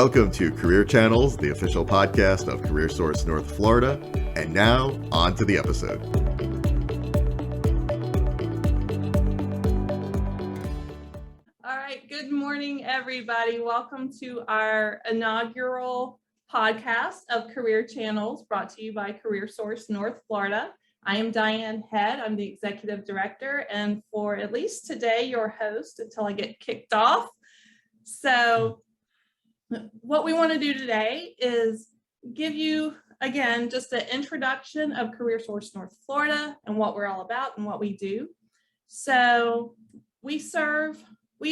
Welcome to Career Channels, the official podcast of CareerSource North Florida. And now, on to the episode. All right, good morning, everybody. Welcome to our inaugural podcast of Career Channels, brought to you by CareerSource North Florida. I am Diane Head. I'm the Executive Director, and for at least today, your host until I get kicked off. So what we want to do today is give you, again, just an introduction of CareerSource North Florida and what we're all about and what we do. So we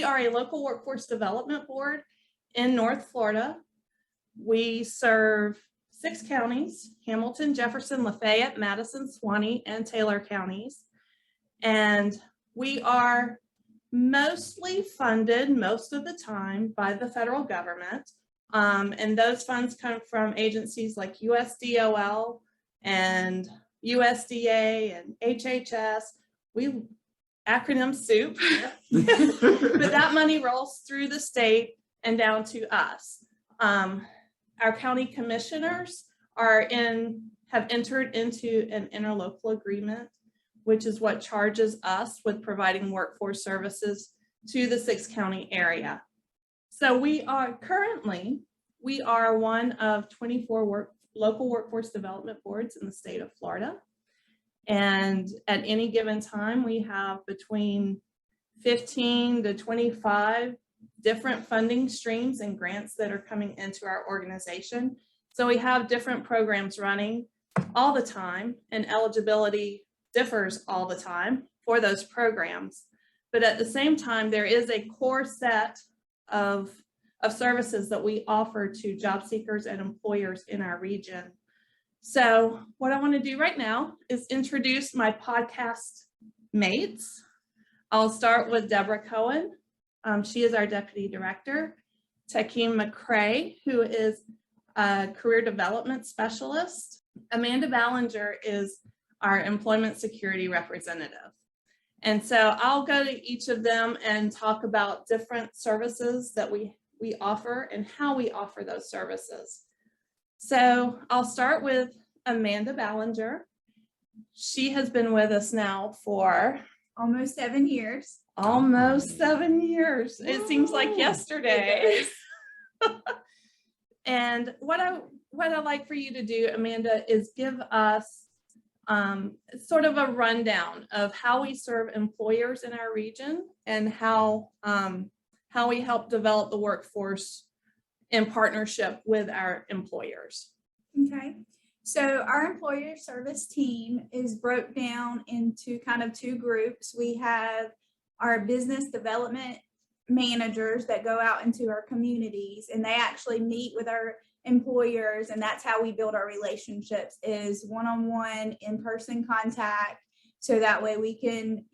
are a local workforce development board in North Florida. We serve 6 counties: Hamilton, Jefferson, Lafayette, Madison, Suwannee, and Taylor counties. And we are mostly funded most of the time by the federal government. And those funds come from agencies like USDOL and USDA and HHS. We acronym soup, but that money rolls through the state and down to us. Our county commissioners have entered into an interlocal agreement, which is what charges us with providing workforce services to the 6-county area. So we are one of 24 local workforce development boards in the state of Florida. And at any given time, we have between 15 to 25 different funding streams and grants that are coming into our organization. So we have different programs running all the time, and eligibility differs all the time for those programs. But at the same time, there is a core set of services that we offer to job seekers and employers in our region. So what I want to do right now is introduce my podcast mates. I'll start with Deborah Cohen. She is our Deputy Director. Takeem McCrae, who is a Career Development Specialist. Amanda Ballinger is our Employment Security Representative. And so I'll go to each of them and talk about different services that we offer and how we offer those services. So I'll start with Amanda Ballinger. She has been with us now for almost 7 years. Almost 7 years. It seems like yesterday. And what I like for you to do, Amanda, is give us sort of a rundown of how we serve employers in our region and how we help develop the workforce in partnership with our employers. Okay, so our employer service team is broke down into kind of 2 groups. We have our business development managers that go out into our communities, and they actually meet with our employers, and that's how we build our relationships, is one-on-one, in-person contact, so that way we can,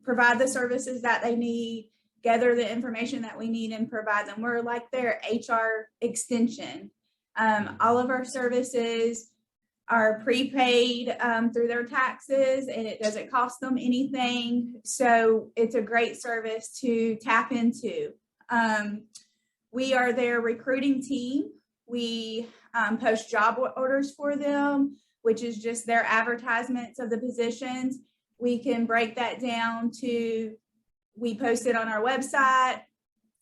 provide the services that they need, gather the information that we need, and provide them. We're like their HR extension. All of our services are prepaid through their taxes, and it doesn't cost them anything. So it's a great service to tap into. We are their recruiting team. We post job orders for them, which is just their advertisements of the positions. We can break that down to, we post it on our website.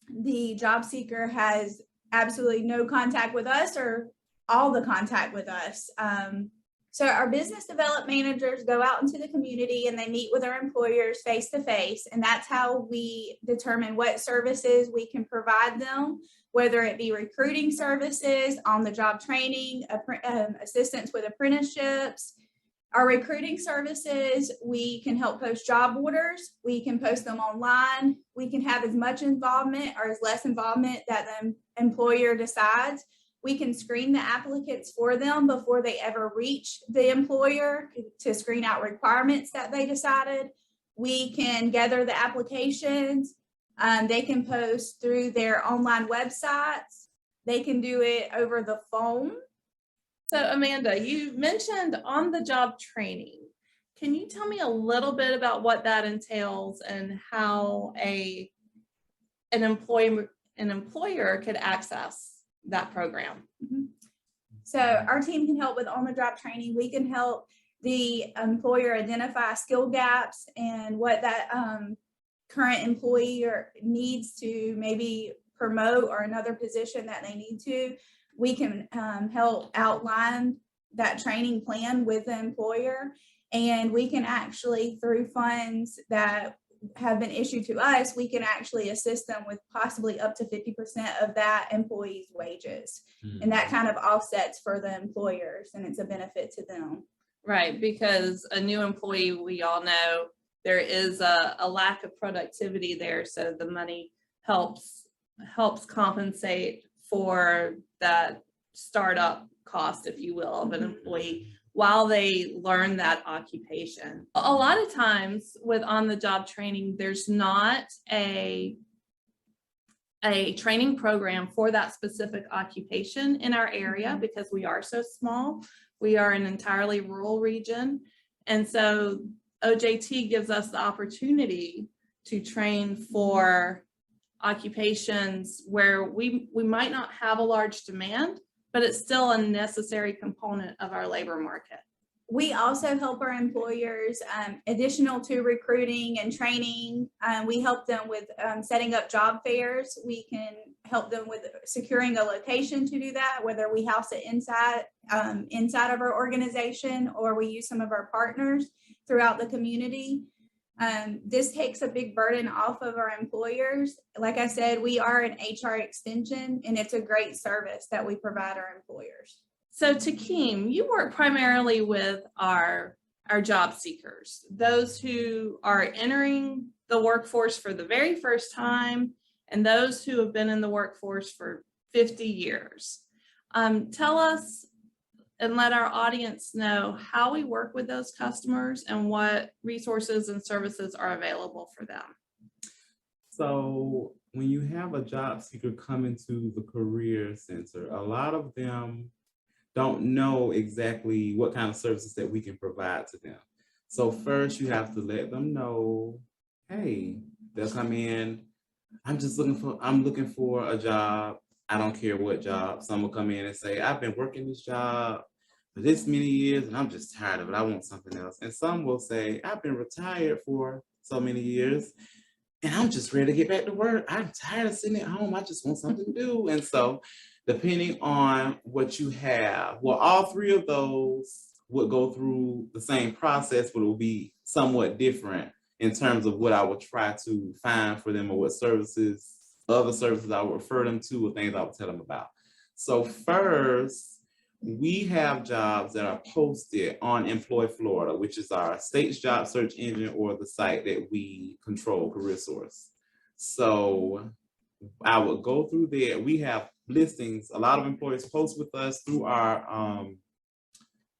The job seeker has absolutely no contact with us or all the contact with us. So our business development managers go out into the community and they meet with our employers face to face. And that's how we determine what services we can provide them, whether it be recruiting services, on the job training, assistance with apprenticeships. Our recruiting services, we can help post job orders. We can post them online. We can have as much involvement or as less involvement that the employer decides. We can screen the applicants for them before they ever reach the employer to screen out requirements that they decided. We can gather the applications. They can post through their online websites. They can do it over the phone. So Amanda, you mentioned on-the-job training. Can you tell me a little bit about what that entails and how an an employer could access that program? So our team can help with on-the-job training. We can help the employer identify skill gaps and what that current employee needs to maybe promote, or another position that they need to. We can help outline that training plan with the employer, and we can actually, through funds that have been issued to us, we can actually assist them with possibly up to 50% of that employee's wages. And that kind of offsets for the employers, and it's a benefit to them. Right, because a new employee, we all know there is a lack of productivity there, so the money helps compensate for that startup cost, if you will, of an employee while they learn that occupation. A lot of times with on-the-job training, there's not a training program for that specific occupation in our area because we are so small. We are an entirely rural region. And so OJT gives us the opportunity to train for occupations where we might not have a large demand, but it's still a necessary component of our labor market. We also help our employers, additional to recruiting and training. We help them with setting up job fairs. We can help them with securing a location to do that, whether we house it inside of our organization, or we use some of our partners throughout the community. This takes a big burden off of our employers. Like I said, we are an HR extension, and it's a great service that we provide our employers. So Takeem, you work primarily with our job seekers, those who are entering the workforce for the very first time, and those who have been in the workforce for 50 years. Tell us and let our audience know how we work with those customers and what resources and services are available for them. So when you have a job seeker come into the Career Center, a lot of them don't know exactly what kind of services that we can provide to them. So first you have to let them know, hey, they'll come in, I'm looking for a job. I don't care what job. Some will come in and say, I've been working this job for this many years and I'm just tired of it. I want something else. And some will say, I've been retired for so many years and I'm just ready to get back to work. I'm tired of sitting at home. I just want something to do. And so depending on what you have, well, all three of those would go through the same process, but it will be somewhat different in terms of what I would try to find for them, or what services, other services I would refer them to, or things I would tell them about. So first, we have jobs that are posted on Employ Florida, which is our state's job search engine, or the site that we control, CareerSource. So I would go through there. We have listings. A lot of employers post with us through our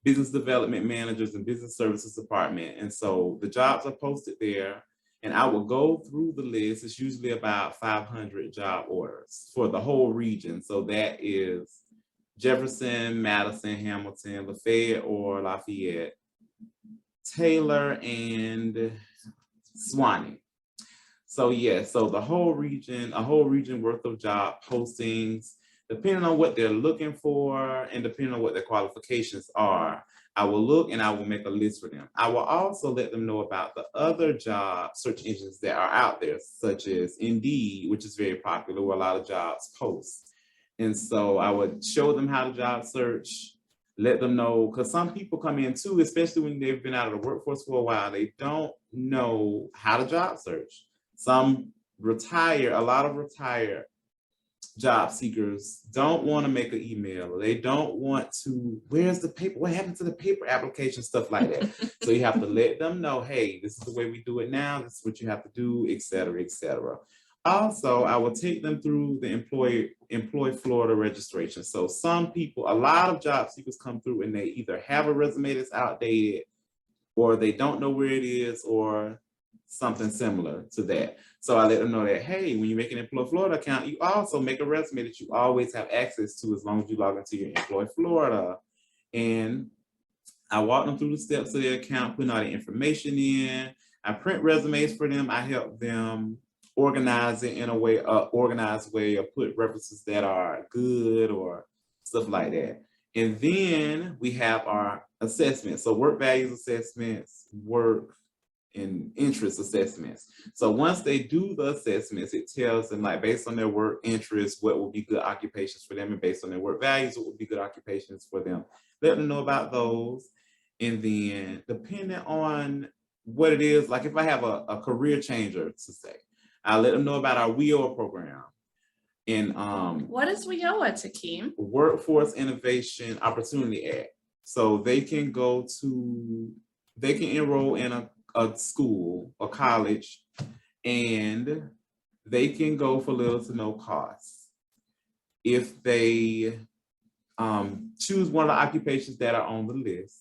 business development managers and business services department. And so the jobs are posted there, and I will go through the list. It's usually about 500 job orders for the whole region. So that is Jefferson, Madison, Hamilton, Lafayette or Lafayette, Taylor, and Swanee. So yeah, so the whole region, a whole region worth of job postings, depending on what they're looking for and depending on what their qualifications are, I will look and I will make a list for them. I will also let them know about the other job search engines that are out there, such as Indeed, which is very popular, where a lot of jobs post. And so I would show them how to job search, let them know, because some people come in too, especially when they've been out of the workforce for a while, they don't know how to job search. Some retire, a lot of retired job seekers don't want to make an email. They don't want to, where's the paper? What happened to the paper application? Stuff like that. So you have to let them know, hey, this is the way we do it now. This is what you have to do, et cetera, et cetera. Also, I will take them through the Employ Florida registration. So some people, a lot of job seekers come through and they either have a resume that's outdated, or they don't know where it is, or something similar to that. So I let them know that, hey, when you make an Employ Florida account, you also make a resume that you always have access to as long as you log into your Employ Florida. And I walk them through the steps of their account, putting all the information in. I print resumes for them. I help them organize it in a way, organized way, or put references that are good or stuff like that. And then we have our assessments. So work values assessments, work and interest assessments. So once they do the assessments, it tells them, like, based on their work interests, what will be good occupations for them, and based on their work values, what will be good occupations for them. Let them know about those. And then depending on what it is, like if I have a career changer to say, I'll let them know about our WIOA program. And what is WIOA, Takeem? Workforce Innovation Opportunity Act. So they can enroll in a school or college, and they can go for little to no cost. If they choose one of the occupations that are on the list,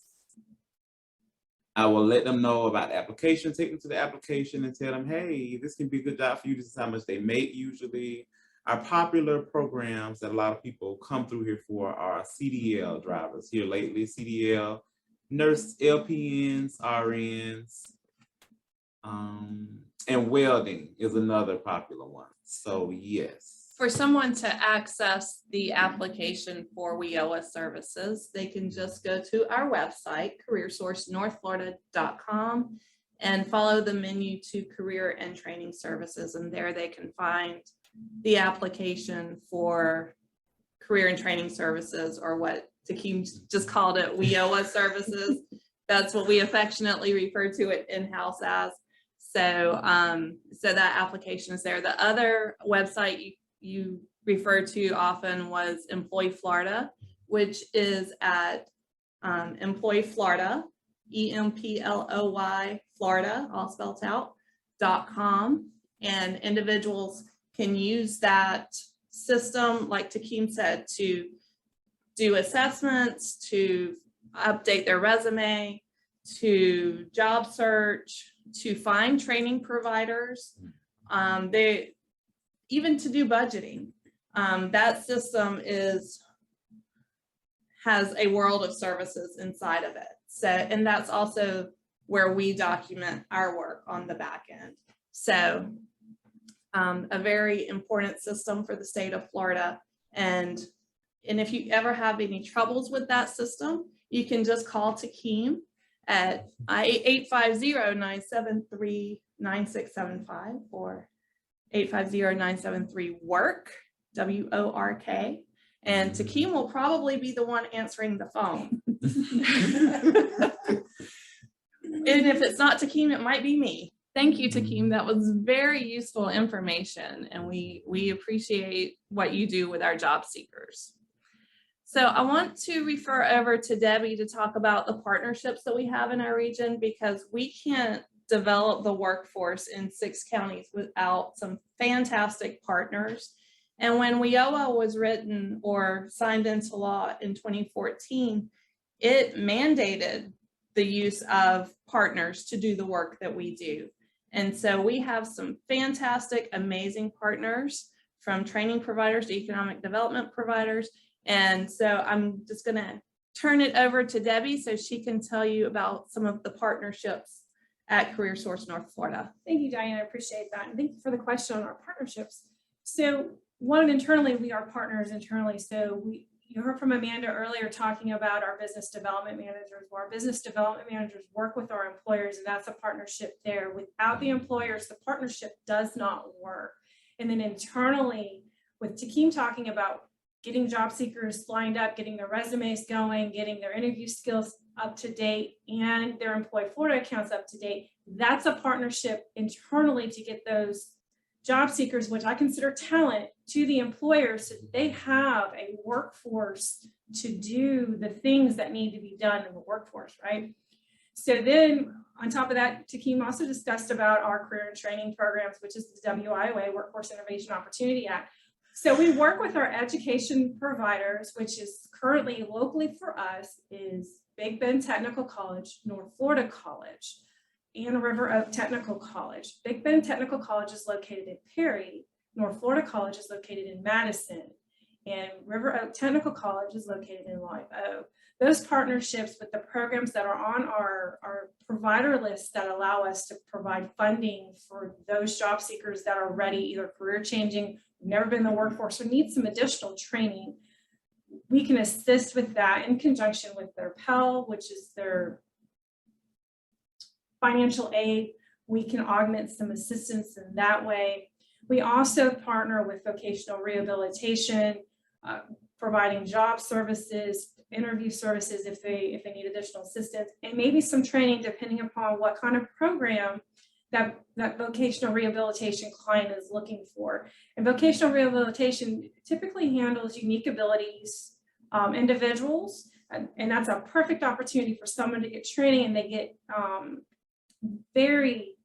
I will let them know about the application, take them to the application and tell them, hey, this can be a good job for you. This is how much they make usually. Our popular programs that a lot of people come through here for are CDL drivers here lately, CDL, nurse, LPNs, RNs, and welding is another popular one. So yes. For someone to access the application for WIOA services, they can just go to our website, CareerSourceNorthFlorida.com, and follow the menu to Career and Training Services. And there they can find the application for Career and Training Services, or what Takeem just called it, WIOA services. That's what we affectionately refer to it in-house as. So, so that application is there. The other website you referred to often was Employ Florida, which is at Employ Florida, EMPLOY Florida, all spelled out, .com. And individuals can use that system, like Takeem said, to do assessments, to update their resume, to job search, to find training providers. Even to do budgeting. That system has a world of services inside of it. So, and that's also where we document our work on the back end. So a very important system for the state of Florida. And if you ever have any troubles with that system, you can just call Takeem at 850-973-9675 or 850-973-WORK, WORK. And Takeem will probably be the one answering the phone. And if it's not Takeem, it might be me. Thank you, Takeem. That was very useful information, and we appreciate what you do with our job seekers. So I want to refer over to Debbie to talk about the partnerships that we have in our region, because we can't develop the workforce in 6 counties without some fantastic partners. And when WIOA was written or signed into law in 2014, it mandated the use of partners to do the work that we do. And so we have some fantastic, amazing partners, from training providers to economic development providers. And so I'm just going to turn it over to Debbie so she can tell you about some of the partnerships at CareerSource North Florida. Thank you, Diane. I appreciate that. And thank you for the question on our partnerships. So one, internally, we are partners internally. So you heard from Amanda earlier talking about our business development managers. Well, our business development managers work with our employers, and that's a partnership there. Without the employers, the partnership does not work. And then internally, with Takeem talking about getting job seekers lined up, getting their resumes going, getting their interview skills up to date, and their Employ Florida accounts up to date, that's a partnership internally to get those job seekers, which I consider talent, to the employers so that they have a workforce to do the things that need to be done in the workforce, right? So then on top of that, Takeem also discussed about our career and training programs, which is the WIOA, Workforce Innovation Opportunity Act. So we work with our education providers, which is currently locally for us is Big Bend Technical College, North Florida College, and River Oak Technical College. Big Bend Technical College is located in Perry. North Florida College is located in Madison. And River Oak Technical College is located in Live Oak. those partnerships with the programs that are on our provider list that allow us to provide funding for those job seekers that are ready, either career changing, never been in the workforce, or need some additional training, we can assist with that in conjunction with their Pell, which is their financial aid. We can augment some assistance in that way. We also partner with vocational rehabilitation, providing job services, interview services if they need additional assistance, and maybe some training depending upon what kind of program that vocational rehabilitation client is looking for. And vocational rehabilitation typically handles unique abilities, individuals, and that's a perfect opportunity for someone to get training, and they get very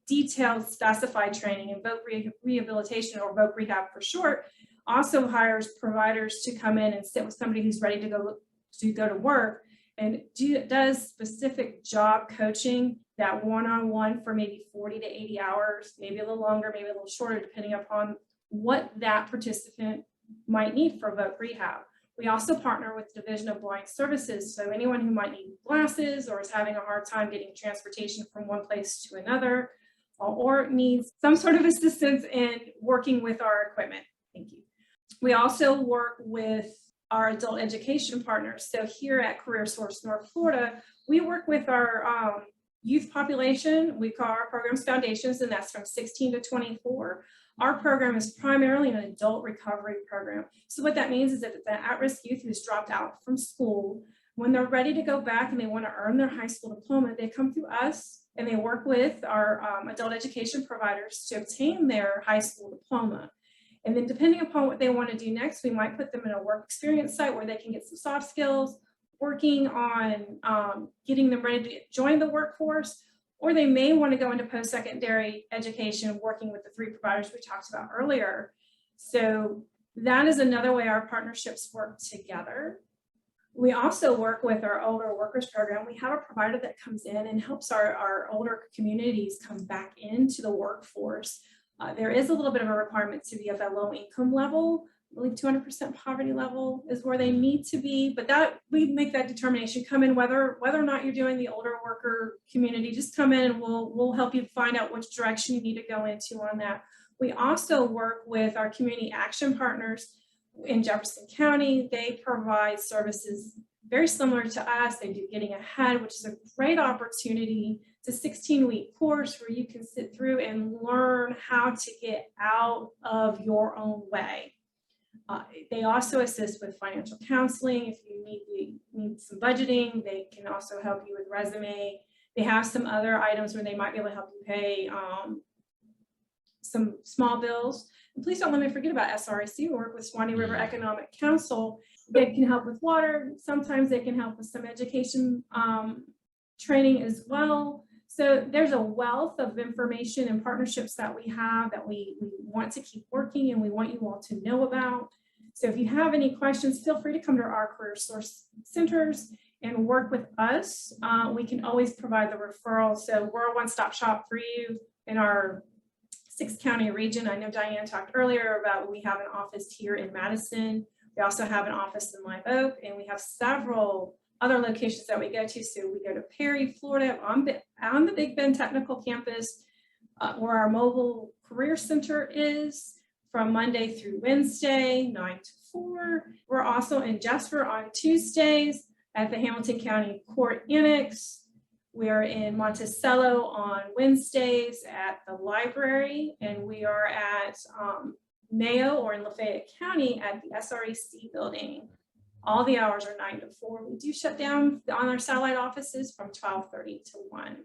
detailed specified training. And voc rehabilitation, or voc rehab for short, also hires providers to come in and sit with somebody who's ready to go to work, and does specific job coaching, that one-on-one for maybe 40 to 80 hours, maybe a little longer, maybe a little shorter, depending upon what that participant might need for voc rehab. We also partner with the Division of Blind Services, so anyone who might need glasses or is having a hard time getting transportation from one place to another, or needs some sort of assistance in working with our equipment. Thank you. We also work with our adult education partners. So here at CareerSource North Florida, we work with our youth population. We call our programs foundations, and that's from 16 to 24. Our program is primarily an adult recovery program. So what that means is that it's an at-risk youth who's dropped out from school, when they're ready to go back and they want to earn their high school diploma, they come through us and they work with our adult education providers to obtain their high school diploma. And then depending upon what they want to do next, we might put them in a work experience site where they can get some soft skills, working on getting them ready to join the workforce, or they may want to go into post-secondary education, working with the 3 providers we talked about earlier. So that is another way our partnerships work together. We also work with our older workers program. We have a provider that comes in and helps our older communities come back into the workforce. There is a little bit of a requirement to be of a low income level. I believe 200% poverty level is where they need to be, but that we make that determination. Come in whether or not you're doing the older worker community, just come in and we'll help you find out which direction you need to go into on that. We also work with our community action partners in Jefferson County. They provide services very similar to us. They do Getting Ahead, which is a great opportunity. It's a 16-week course where you can sit through and learn how to get out of your own way. They also assist with financial counseling. If you need some budgeting, they can also help you with resume. They have some other items where they might be able to help you pay some small bills. And please don't let me forget about SRAC. We work with Swanee River Economic Council. They can help with water. Sometimes they can help with some education training as well. So there's a wealth of information and partnerships that we have that we want to keep working, and we want you all to know about. So if you have any questions, feel free to come to our CareerSource centers and work with us. We can always provide the referral. So we're a one-stop shop for you in our 6-county region. I know Diane talked earlier about we have an office here in Madison. We also have an office in Live Oak, and we have several other locations that we go to. So we go to Perry, Florida, on the Big Bend Technical Campus, where our mobile career center is, from Monday through Wednesday, 9 to 4. We're also in Jasper on Tuesdays at the Hamilton County Court Annex. We are in Monticello on Wednesdays at the library, and we are at Mayo, or in Lafayette County, at the SRAC building. All the hours are 9 to 4. We do shut down on our satellite offices from 12:30 to 1.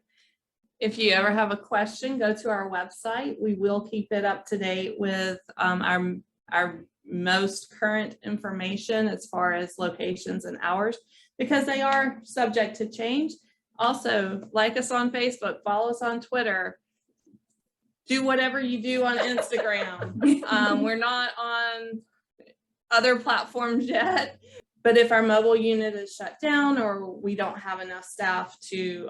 If you ever have a question, go to our website. We will keep it up to date with our most current information as far as locations and hours, because they are subject to change. Also, like us on Facebook, follow us on Twitter, do whatever you do on Instagram. We're not on other platforms yet, but if our mobile unit is shut down or we don't have enough staff to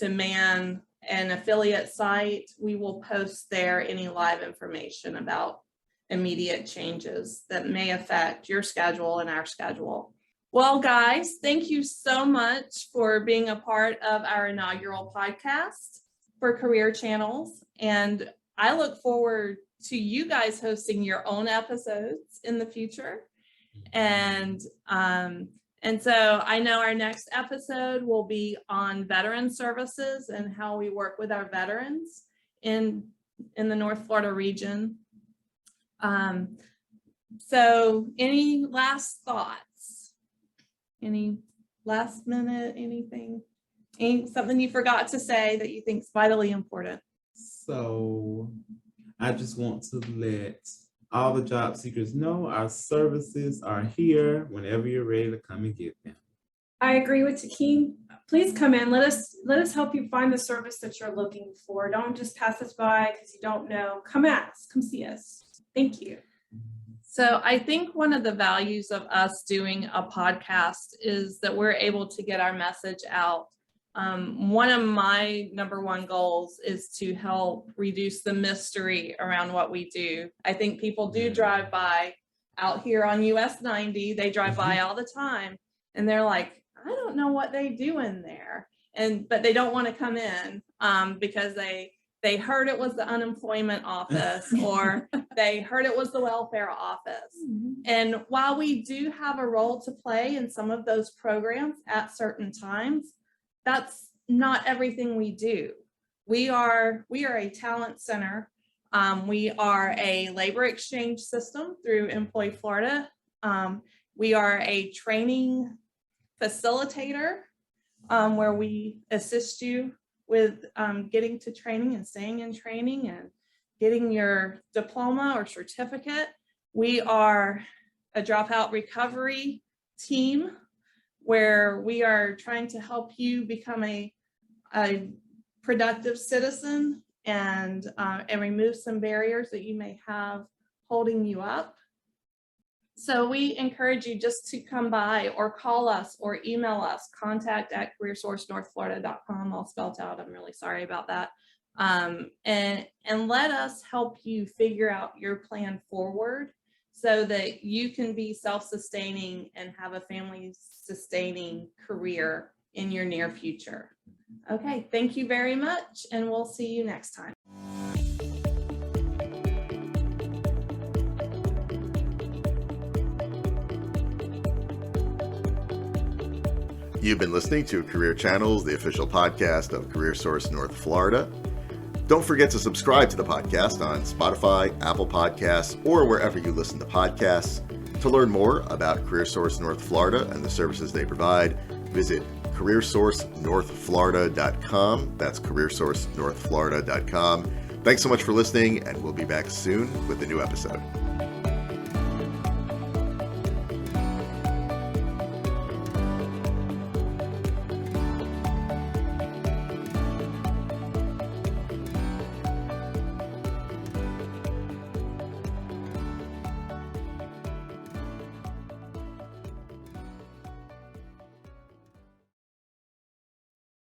man an affiliate site, we will post there any live information about immediate changes that may affect your schedule and our schedule. Well, guys, thank you so much for being a part of our inaugural podcast for Career Channels. And I look forward to you guys hosting your own episodes in the future. And so I know our next episode will be on veteran services and how we work with our veterans in the North Florida region. So any last thoughts? Any last minute, anything? Something you forgot to say that you think is vitally important? So I just want to let all the job seekers know our services are here whenever you're ready to come and get them. I agree with Takeem. Please come in. Let us help you find the service that you're looking for. Don't just pass us by because you don't know. Come ask. Come see us. Thank you. So I think one of the values of us doing a podcast is that we're able to get our message out. One of my number one goals is to help reduce the mystery around what we do. I think people do drive by out here on US 90. They drive by all the time and they're like, I don't know what they do in there. But they don't want to come in because they heard it was the unemployment office or they heard it was the welfare office. And while we do have a role to play in some of those programs at certain times, that's not everything we do. We are a talent center. We are a labor exchange system through Employ Florida. We are a training facilitator where we assist you with getting to training and staying in training and getting your diploma or certificate. We are a dropout recovery team where we are trying to help you become a productive citizen and remove some barriers that you may have holding you up. So we encourage you just to come by or call us or email us, contact@CareerSourceNorthFlorida.com, all spelled out. I'm really sorry about that. And let us help you figure out your plan forward so that you can be self-sustaining and have a family-sustaining career in your near future. Okay, thank you very much, and we'll see you next time. You've been listening to Career Channels, the official podcast of CareerSource North Florida. Don't forget to subscribe to the podcast on Spotify, Apple Podcasts, or wherever you listen to podcasts. To learn more about CareerSource North Florida and the services they provide, visit CareerSourceNorthFlorida.com. That's CareerSourceNorthFlorida.com. Thanks so much for listening, and we'll be back soon with a new episode.